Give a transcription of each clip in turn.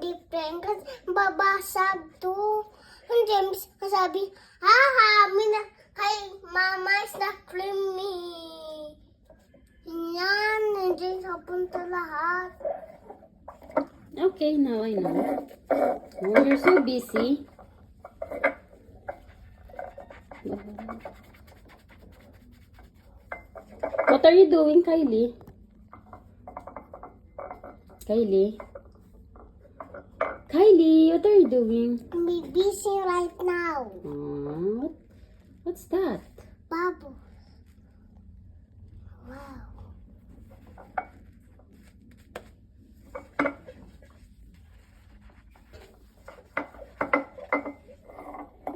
different kasi babasag to. Yung James, sabi, haha, kay mama is not me. Yan, nandiyan sa punta lahat. Okay, now I know. Oh, you're so busy. What are you doing, Kylie? Kylie? Kylie, what are you doing? I'm busy right now. What's that? Bubble. Wow.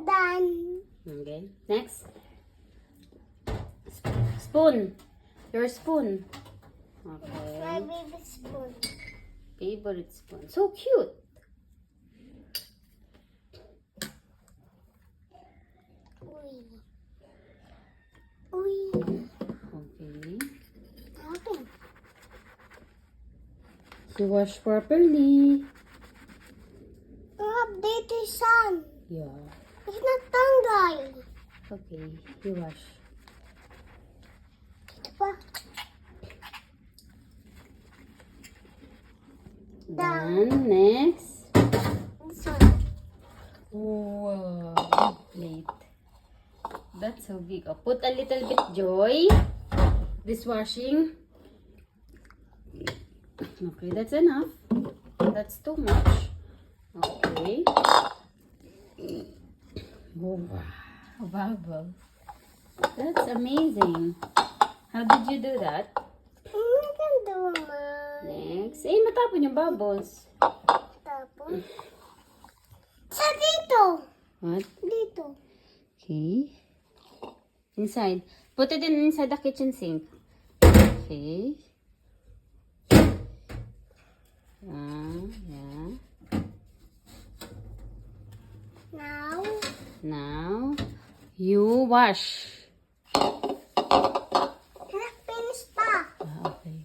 Done. Okay, next. Spoon. Your spoon. My Okay. baby spoon. Favorite spoon. So cute. Uy. Uy. Okay. Open. You wash properly. Update is sun. Yeah. It's not tanggal. Okay, you wash. Ito pa. Then next. This one. Wow, big plate. That's so big. Oh, put a little bit, Joy. Dishwashing. Okay, that's enough. That's too much. Okay. Oh, wow, bubble. That's amazing. How did you do that? I can do mine. Next. Eh, matapon yung bubbles. Tapos. Sa dito. What? Dito. Okay. Inside. Put it inside the kitchen sink. Okay. Yeah. Now. Now, you wash. Not finish pa. Okay.